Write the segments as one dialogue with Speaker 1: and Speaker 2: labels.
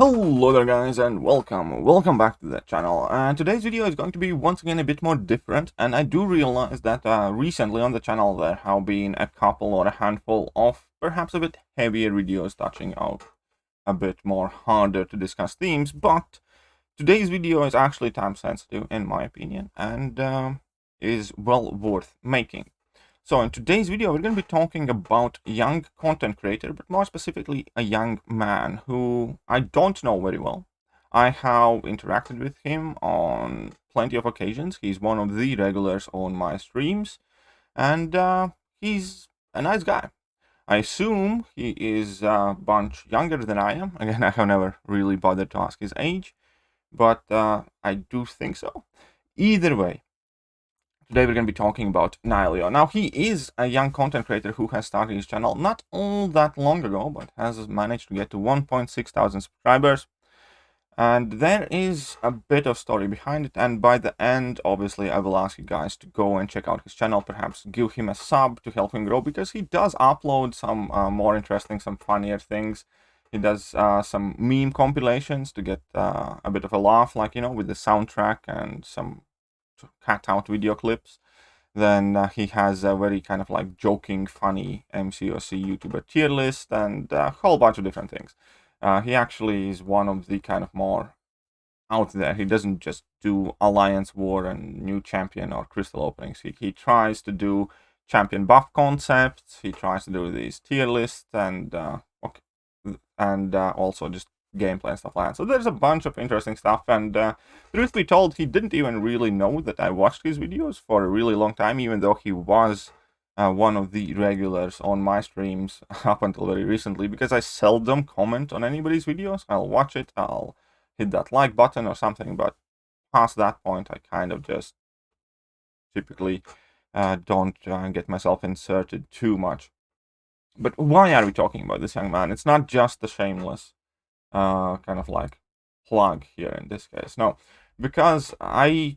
Speaker 1: Hello there guys and welcome back to the channel. And today's video is going to be once again a bit more different, and I do realize that recently on the channel there have been a couple or a handful of perhaps a bit heavier videos touching out a bit more harder to discuss themes, but today's video is actually time sensitive in my opinion, and is well worth making. So in today's video, we're going to be talking about a young content creator, but more specifically a young man who I don't know very well. I have interacted with him on plenty of occasions. He's one of the regulars on my streams, and he's a nice guy. I assume he is a bunch younger than I am. Again, I have never really bothered to ask his age, but I do think so. Either way, today we're going to be talking about NyeLo. Now, he is a young content creator who has started his channel not all that long ago, but has managed to get to 1.6 thousand subscribers. And there is a bit of story behind it, and by the end, obviously, I will ask you guys to go and check out his channel, perhaps give him a sub to help him grow, because he does upload some more interesting, some funnier things. He does some meme compilations to get a bit of a laugh, like, you know, with the soundtrack and some cut out video clips. Then he has a very kind of like joking, funny MCOC YouTuber tier list and a whole bunch of different things. He actually is one of the kind of more out there. He doesn't just do Alliance War and New Champion or Crystal openings. He tries to do champion buff concepts. He tries to do these tier lists and also just gameplay and stuff like that. So there's a bunch of interesting stuff, and truth be told, he didn't even really know that I watched his videos for a really long time, even though he was one of the regulars on my streams up until very recently, because I seldom comment on anybody's videos. I'll watch it, I'll hit that like button or something, but past that point I kind of just typically don't get myself inserted too much. But why are we talking about this young man? It's not just the shameless kind of like plug here in this case. No, because I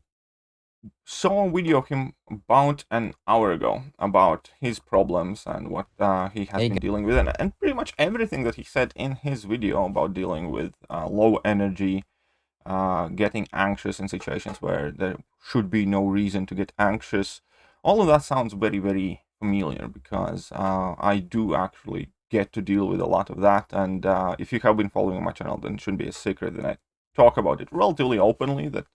Speaker 1: saw a video of him about an hour ago about his problems and what he has been dealing with, and pretty much everything that he said in his video about dealing with low energy, getting anxious in situations where there should be no reason to get anxious. All of that sounds very, very familiar, because I do actually get to deal with a lot of that, and if you have been following my channel, then it shouldn't be a secret that I talk about it relatively openly, that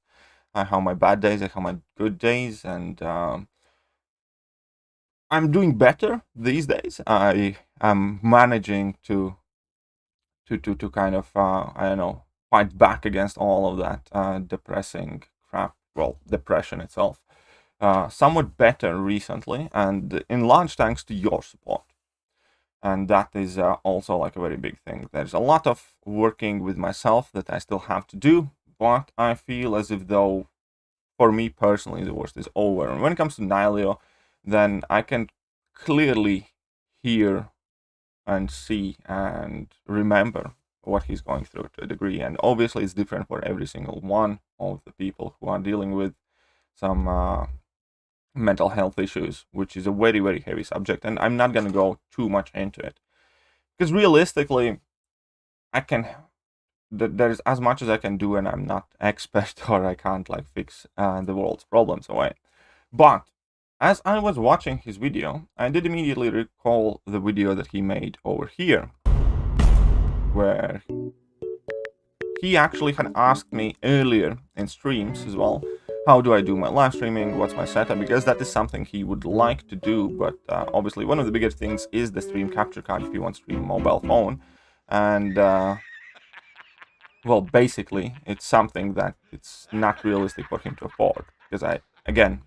Speaker 1: I have my bad days, I have my good days, and I'm doing better these days. I am managing to kind of I don't know, fight back against all of that depressing crap, well, depression itself, somewhat better recently, and in large thanks to your support. And that is also like a very big thing. There's a lot of working with myself that I still have to do, but I feel as if though, for me personally, the worst is over. And when it comes to NyeLo, then I can clearly hear and see and remember what he's going through to a degree. And obviously it's different for every single one of the people who are dealing with some mental health issues, which is a very, very heavy subject, and I'm not going to go too much into it, because realistically there's as much as I can do, and I'm not expert or I can't like fix the world's problems away. But as I was watching his video, I did immediately recall the video that he made over here, where he actually had asked me earlier in streams as well, how do I do my live streaming, what's my setup, because that is something he would like to do, but obviously one of the biggest things is the stream capture card if you want to stream mobile phone, and well, basically it's something that it's not realistic for him to afford, because I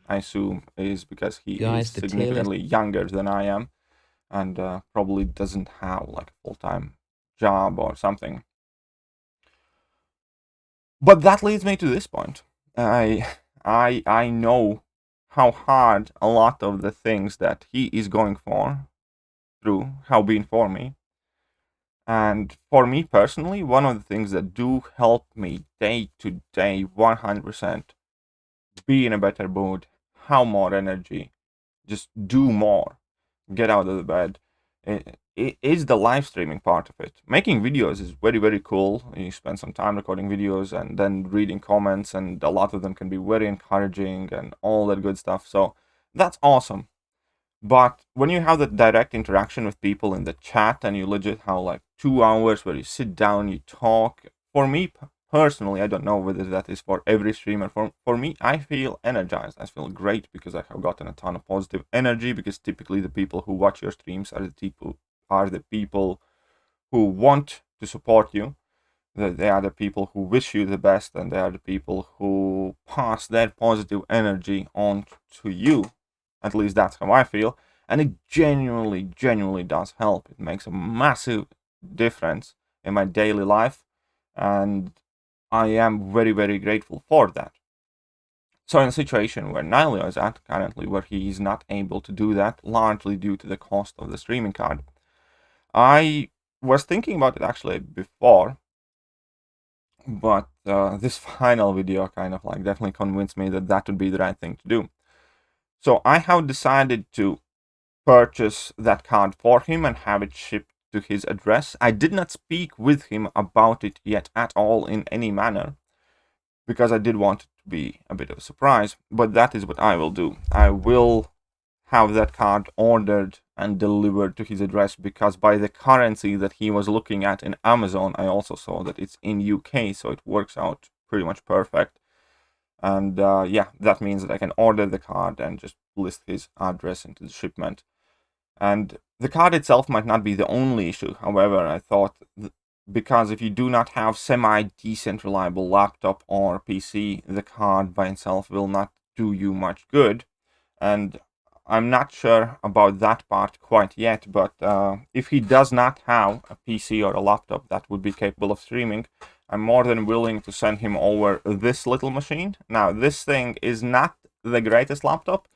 Speaker 1: assume is because he is significantly younger than I am, and probably doesn't have like a full-time job or something. But that leads me to this point. I know how hard a lot of the things that he is going through have been for me. And for me personally, one of the things that do help me day to day 100% be in a better mood, have more energy, just do more, get out of the bed, it is the live streaming part of it. Making videos is very, very cool. You spend some time recording videos and then reading comments, and a lot of them can be very encouraging and all that good stuff. So that's awesome. But when you have that direct interaction with people in the chat and you legit have like 2 hours where you sit down, you talk, for me personally, I don't know whether that is for every streamer. For me, I feel energized. I feel great because I have gotten a ton of positive energy, because typically the people who watch your streams are the people who want to support you. They are the people who wish you the best, and they are the people who pass their positive energy on to you. At least that's how I feel. And it genuinely does help. It makes a massive difference in my daily life. And I am very, very grateful for that. So in a situation where NyeLo is at currently, where he is not able to do that, largely due to the cost of the streaming card, I was thinking about it actually before, but this final video kind of like definitely convinced me that that would be the right thing to do. So I have decided to purchase that card for him and have it shipped to his address. I did not speak with him about it yet at all in any manner, because I did want it to be a bit of a surprise, but that is what I will do. I will have that card ordered and delivered to his address, because by the currency that he was looking at in Amazon, I also saw that it's in UK, so it works out pretty much perfect. And yeah, that means that I can order the card and just list his address into the shipment. And the card itself might not be the only issue. However, I thought, because if you do not have semi-decent reliable laptop or PC, the card by itself will not do you much good. And I'm not sure about that part quite yet, but if he does not have a PC or a laptop that would be capable of streaming, I'm more than willing to send him over this little machine. Now, this thing is not the greatest laptop.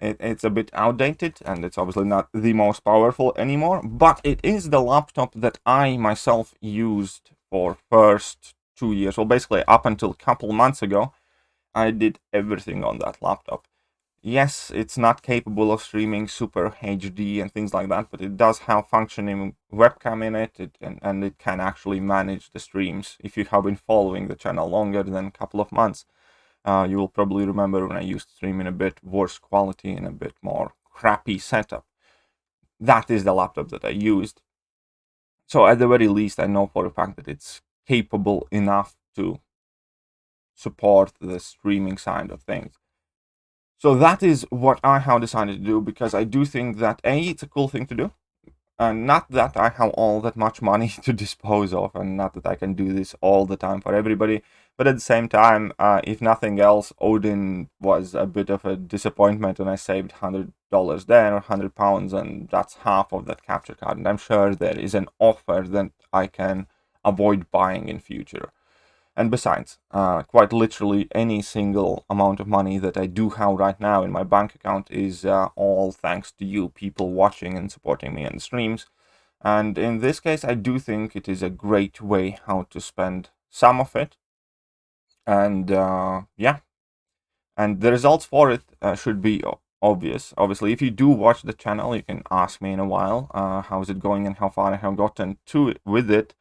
Speaker 1: It's a bit outdated, and it's obviously not the most powerful anymore, but it is the laptop that I myself used for first 2 years. Well, basically up until a couple months ago, I did everything on that laptop. Yes, it's not capable of streaming super HD and things like that, but it does have functioning webcam in it, and it can actually manage the streams. If you have been following the channel longer than a couple of months, you will probably remember when I used to stream in a bit worse quality and a bit more crappy setup. That is the laptop that I used. So at the very least, I know for a fact that it's capable enough to support the streaming side of things. So that is what I have decided to do, because I do think that A, it's a cool thing to do. And not that I have all that much money to dispose of, and not that I can do this all the time for everybody. But at the same time, if nothing else, Odin was a bit of a disappointment when I saved $100 there, or £100, and that's half of that capture card. And I'm sure there is an offer that I can avoid buying in future. And besides, quite literally any single amount of money that I do have right now in my bank account is all thanks to you people watching and supporting me in the streams. And in this case, I do think it is a great way how to spend some of it. And yeah, and the results for it should be obvious. Obviously, if you do watch the channel, you can ask me in a while how is it going and how far I have gotten to it with it.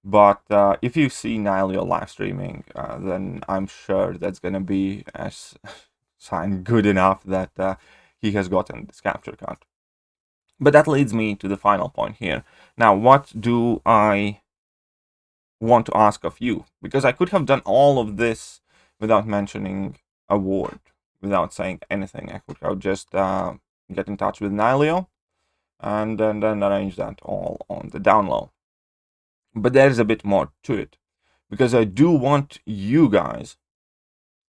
Speaker 1: But if you see NyeLo live streaming, then I'm sure that's going to be a sign good enough that he has gotten this capture card. But that leads me to the final point here. Now, what do I want to ask of you? Because I could have done all of this without mentioning a word, without saying anything. I could have just get in touch with NyeLo and then arrange that all on the down low. But there's a bit more to it, because I do want you guys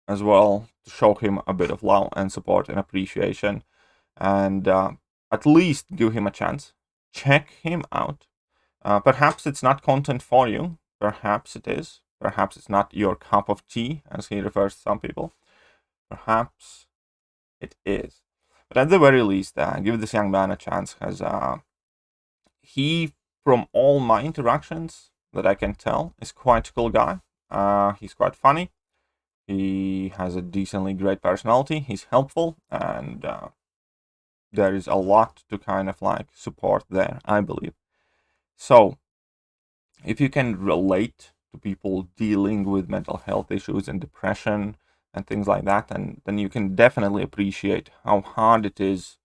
Speaker 1: as well to show him a bit of love and support and appreciation, and at least give him a chance. Check him out. Perhaps it's not content for you. Perhaps it is. Perhaps it's not your cup of tea, as he refers to some people. Perhaps it is. But at the very least, give this young man a chance, as he, from all my interactions that I can tell, is quite a cool guy. He's quite funny. He has a decently great personality. He's helpful, and there is a lot to kind of like support there, I believe. So if you can relate to people dealing with mental health issues and depression and things like that, and then you can definitely appreciate how hard it is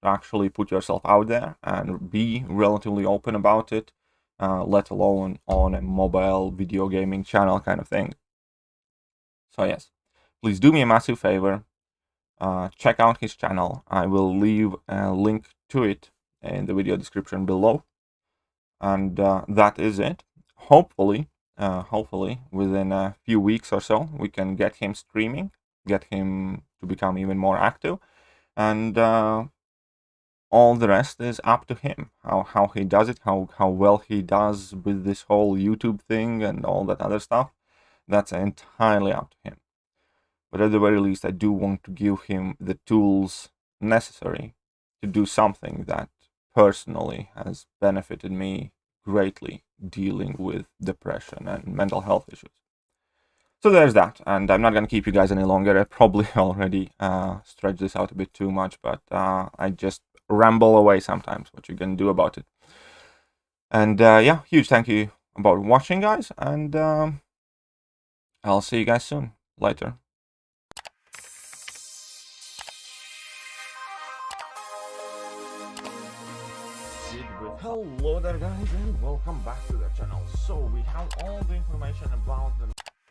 Speaker 1: to actually put yourself out there and be relatively open about it, let alone on a mobile video gaming channel kind of thing. So yes, please do me a massive favor, check out his channel. I will leave a link to it in the video description below. And that is it. Hopefully within a few weeks or so, we can get him streaming, get him to become even more active, and all the rest is up to him. How he does it, how well he does with this whole YouTube thing and all that other stuff, that's entirely up to him. But at the very least, I do want to give him the tools necessary to do something that personally has benefited me greatly dealing with depression and mental health issues. So there's that, and I'm not going to keep you guys any longer. I probably already stretched this out a bit too much, but I just ramble away sometimes. What you can do about it? And yeah, huge thank you about watching, guys, and I'll see you guys soon. Later. Hello there, guys, and welcome back to the channel. So we have all the information about the